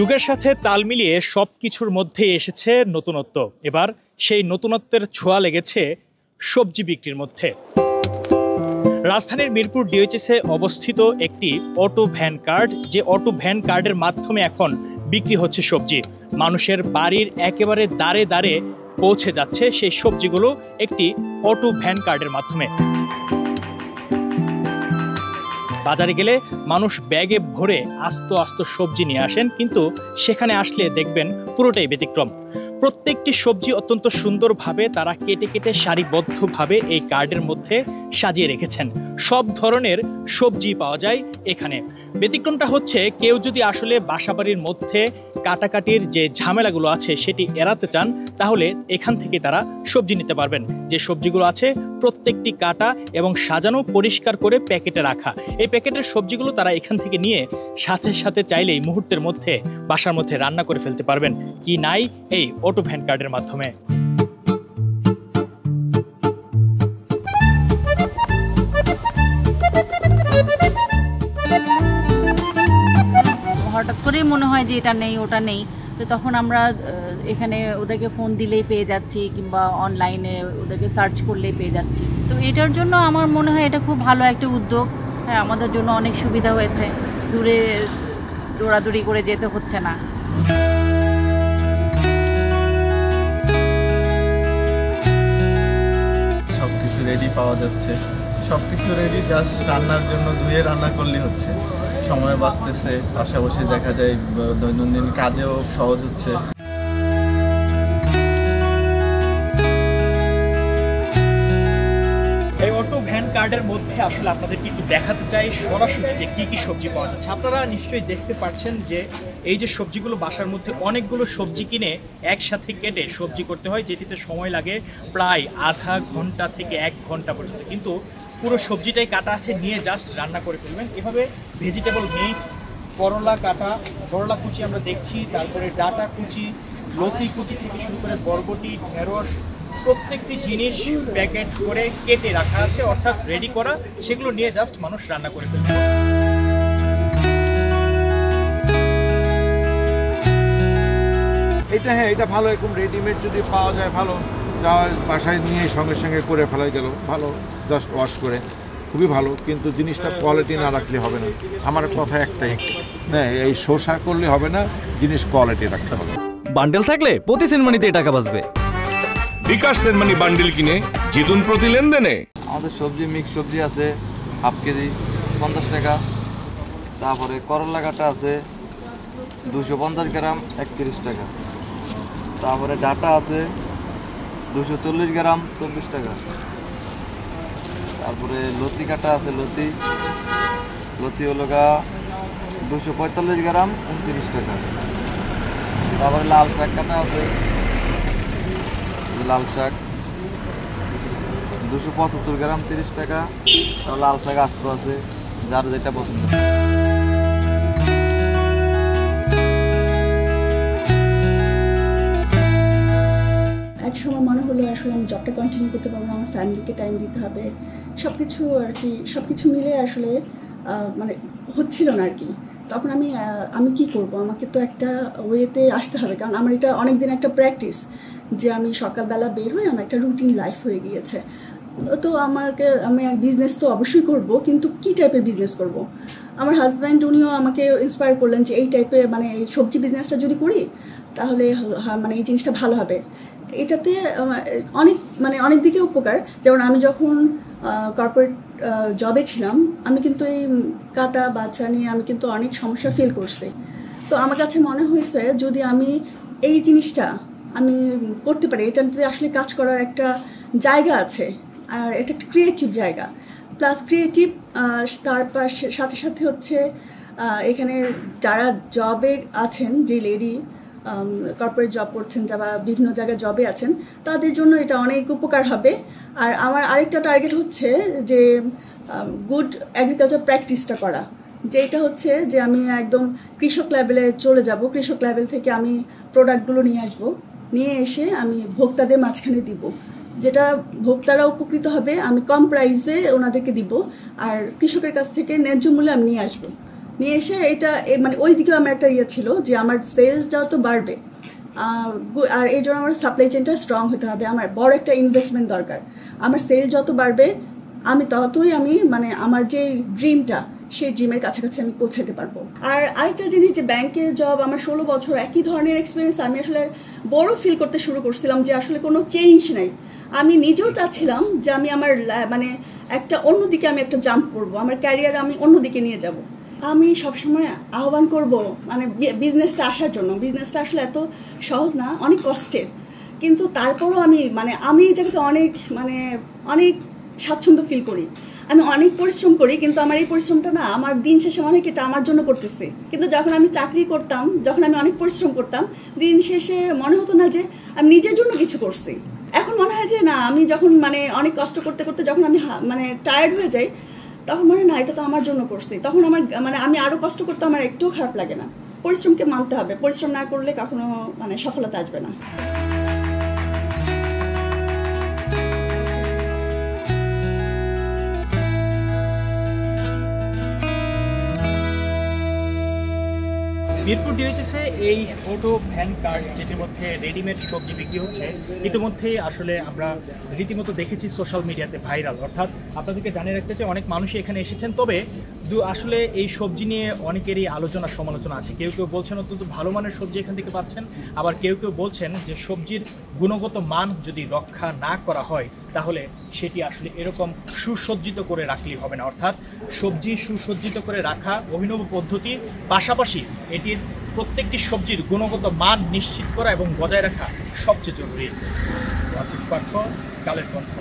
যুগের সাথে তাল মিলিয়ে সবকিছুর মধ্যেই এসেছে নতুনত্ব। এবার সেই নতুনত্বের ছোঁয়া লেগেছে সবজি বিক্রির মধ্যে। রাজধানীর মিরপুর ডিওএইচএসে অবস্থিত একটি অটো ভ্যান কার্ড, যে অটো ভ্যান কার্ডের মাধ্যমে এখন বিক্রি হচ্ছে সবজি। মানুষের বাড়ির একেবারে দাঁড়ে দাঁড়ে পৌঁছে যাচ্ছে সেই সবজিগুলো একটি অটো ভ্যান কার্ডের মাধ্যমে। বাজারে গেলে মানুষ ব্যাগে ভরে আস্ত আস্ত সবজি নিয়ে আসেন, কিন্তু সেখানে আসলে দেখবেন পুরোটাই ব্যতিক্রম। প্রত্যেকটি সবজি অত্যন্ত সুন্দরভাবে তারা কেটে কেটে সারিবদ্ধভাবে এই কার্ডের মধ্যে সাজিয়ে রেখেছেন। সব ধরনের সবজি পাওয়া যায় এখানে। ব্যতিক্রমটা হচ্ছে, কেউ যদি আসলে বাসাবাড়ির মধ্যে কাটাকাটির যে ঝামেলাগুলো আছে সেটি এড়াতে চান, তাহলে এখান থেকে তারা সবজি নিতে পারবেন। যে সবজিগুলো আছে প্রত্যেকটি কাটা এবং সাজানো, পরিষ্কার করে প্যাকেটে রাখা। এই প্যাকেটের সবজিগুলো তারা এখান থেকে নিয়ে সাথে সাথে চাইলেই মুহূর্তের মধ্যে বাসার মধ্যে রান্না করে ফেলতে পারবেন। কি নাই এই অটো ভ্যান কার্ডের মাধ্যমে। হঠাৎ করেই মনে হয় যে এটা নেই ওটা নেই, তো তখন আমরা এখানে ওদেরকে ফোন দিলেই পেয়ে যাচ্ছি, কিংবা অনলাইনে ওদেরকে সার্চ করলেই পেয়ে যাচ্ছি। তো এটার জন্য আমার মনে হয় এটা খুব ভালো একটা উদ্যোগ। হ্যাঁ, আমাদের জন্য অনেক সুবিধা হয়েছে, দূরে দৌড়াদৌড়ি করে যেতে হচ্ছে না। সব কিছু রেডি পাওয়া যাচ্ছে, সব কিছু রেডি, জাস্ট রান্নার জন্য ধুয়ে রান্না করলে হচ্ছে, সময় বাঁচতেছে, পাশাপাশি দেখা যায় দৈনন্দিন কাজেও সহজ হচ্ছে। এই অটো ভ্যান কার্ডের মধ্যে আসলে আপনাদেরকে একটু দেখাতে চাই সরাসরি যে কি কি সবজি পাওয়া যাচ্ছে। আপনারা নিশ্চয়ই দেখতে পাচ্ছেন যে এই যে সবজিগুলো, বাসার মধ্যে অনেকগুলো সবজি কিনে একসাথে কেটে সবজি করতে হয়, যেটিতে সময় লাগে প্রায় আধা ঘন্টা থেকে 1 ঘন্টা পর্যন্ত। কিন্তু পুরো সবজিটাই কাটা আছে, নিয়ে জাস্ট রান্না করে ফেলবেন। এভাবে ভেজিটেবল মিক্স, করলা কাটা, করলা কুচি আমরা দেখছি, তারপরে ডাটা কুচি, লতি কুচি থেকে শুরু করে বরবটি, ঢেঁড়স, প্রত্যেকটি জিনিস প্যাকেট করে কেটে রাখা আছে, অর্থাৎ রেডি করা। সেগুলো নিয়ে জাস্ট মানুষ রান্না করে ফেলবে। এটা হ্যাঁ, এটা ভালো। এরকম রেডিমেড যদি পাওয়া যায় ভালো, যা বাসায় নিয়ে সঙ্গে সঙ্গে করে ফেলাই গেল, ভালো, জাস্ট ওয়াশ করে, খুবই ভালো। কিন্তু জিনিসটা কোয়ালিটি না রাখলে হবে না। আমার কথা একটাই, হ্যাঁ, এই শসা করলে হবে না, জিনিস কোয়ালিটি রাখতে হবে। বান্ডেল থাকলে প্রতি সেনমানিতে টাকা বাঁচবে। বিকাশ সেনমানি বান্ডেল কিনে জিতুন প্রতি লেনদেনে। আমাদের সবজি মিক্স সবজি আছে হাফ কেজি 50 টাকা। তারপরে করলা কাটা আছে 250 গ্রাম 31 টাকা। তারপরে ডাটা আছে 240 গ্রাম 24 টাকা। তারপরে লতি কাটা আছে, লতি হলো 245 গ্রাম 29 টাকা। তারপরে লাল শাক কাটা আছে, লাল শাক 275 গ্রাম 30 টাকা। লাল শাক আস্ত আছে, যার যেটা পছন্দ। এক সময় মনে হলো আসলে আমি জবটা কন্টিনিউ করতে পারবো না, আমার ফ্যামিলিকে টাইম দিতে হবে, সব কিছু আর কি, সব কিছু মিলে আসলে মানে হচ্ছিল না আর কি। তখন আমি কি করব, আমাকে তো একটা ওয়েতে আসতে হবে, কারণ আমার এটা অনেক দিন একটা প্র্যাকটিস যে আমি সকালবেলা বের হই, আমার একটা রুটিন লাইফ হয়ে গিয়েছে। তো আমি বিজনেস তো অবশ্যই করব, কিন্তু কী টাইপের বিজনেস করব। আমার হাজব্যান্ড উনিও আমাকে ইন্সপায়ার করলেন যে এই টাইপের, মানে এই সবজি বিজনেসটা যদি করি তাহলে মানে এই জিনিসটা ভালো হবে। এটাতে অনেক দিকে উপকার। যেমন আমি যখন কর্পোরেট জবে ছিলাম, আমি কিন্তু এই কাটা বাচ্চা নিয়ে আমি কিন্তু অনেক সমস্যা ফেল করছি। তো আমার কাছে মনে হয়েছে যদি আমি এই জিনিসটা আমি করতে পারি, এটাতে আসলে কাজ করার একটা জায়গা আছে, আর এটা একটা ক্রিয়েটিভ জায়গা, প্লাস ক্রিয়েটিভ তার সাথে সাথে হচ্ছে এখানে যারা জবে আছেন, যে লেডি কর্পোরেট জব করছেন, যারা বিভিন্ন জায়গায় জবে আছেন, তাদের জন্য এটা অনেক উপকার হবে। আর আমার আরেকটা টার্গেট হচ্ছে যে গুড এগ্রিকালচার প্র্যাকটিসটা করা, যেটা হচ্ছে যে আমি একদম কৃষক লেভেলে চলে যাব। কৃষক লেভেল থেকে আমি প্রোডাক্টগুলো নিয়ে আসবো, নিয়ে এসে আমি ভোক্তাদের মাঝখানে দিব, যেটা ভোক্তারা উপকৃত হবে। আমি কম প্রাইসে ওনাদেরকে দিব, আর কৃষকের কাছ থেকে ন্যায্য মূল্যে আমি নিয়ে আসবো। নিয়ে এসে এটা মানে ওই দিকেও আমার একটা ইয়ে ছিল যে আমার সেলসটাও তো বাড়বে, আর এই জন্য আমার সাপ্লাই চেনটা স্ট্রং হতে হবে, আমার বড় একটা ইনভেস্টমেন্ট দরকার। আমার সেল যত বাড়বে আমি ততই মানে আমার যে ড্রিমটা সেই ড্রিমের কাছাকাছি আমি পৌঁছাতে পারবো। আর আরেকটা জিনিস যে ব্যাংকের জব আমার 16 বছর একই ধরনের এক্সপিরিয়েন্স, আমি আসলে বড় ফিল করতে শুরু করছিলাম যে আসলে কোনো চেঞ্জ নাই। আমি নিজেও চাচ্ছিলাম যে আমি আমার মানে একটা অন্যদিকে আমি একটা জাম্প করব, আমার ক্যারিয়ার আমি অন্যদিকে নিয়ে যাব। আমি সবসময় আহ্বান করব মানে বিজনেসটা আসার জন্য। বিজনেসটা আসলে এত সহজ না, অনেক কষ্টের, কিন্তু তারপরও আমি এই জায়গাতে অনেক স্বাচ্ছন্দ্য ফিল করি। আমি অনেক পরিশ্রম করি, কিন্তু আমার এই পরিশ্রমটা না আমার দিন শেষে মনে হয় এটা আমার জন্য করতেছে। কিন্তু যখন আমি চাকরি করতাম, যখন আমি অনেক পরিশ্রম করতাম, দিন শেষে মনে হতো না যে আমি নিজের জন্য কিছু করছি। এখন মনে হয় যে না, আমি যখন অনেক কষ্ট করতে করতে যখন আমি টায়ার্ড হয়ে যাই, তখন মনে হয় না এটা তো আমার জন্য করছি। তখন আমার আমি আরও কষ্ট করতে আমার একটুও খারাপ লাগে না। পরিশ্রমকে মানতে হবে, পরিশ্রম না করলে কখনো সফলতা আসবে না। মিরপুর ডিওএইচএসে এই অটো ভ্যান কার্ট যেটির মধ্যে রেডিমেড সবজি বিক্রি হচ্ছে, ইতিমধ্যেই আসলে আমরা রীতিমতো দেখেছি সোশ্যাল মিডিয়াতে ভাইরাল। অর্থাৎ আপনাদেরকে জানিয়ে রাখতে চাই অনেক মানুষই এখানে এসেছেন, তবে আসলে এই সবজি নিয়ে অনেকেরই আলোচনা সমালোচনা আছে। কেউ কেউ বলছেন অত্যন্ত ভালো মানের সবজি এখান থেকে পাচ্ছেন, আবার কেউ কেউ বলছেন যে সবজির গুণগত মান যদি রক্ষা না করা হয় তাহলে সেটি আসলে এরকম সুসজ্জিত করে রাখলেই হবে না। অর্থাৎ সবজি সুসজ্জিত করে রাখা অভিনব পদ্ধতির পাশাপাশি এটির প্রত্যেকটি সবজির গুণগত মান নিশ্চিত করা এবং বজায় রাখা সবচেয়ে জরুরি। আসিফ পার্থ, কালের কণ্ঠ।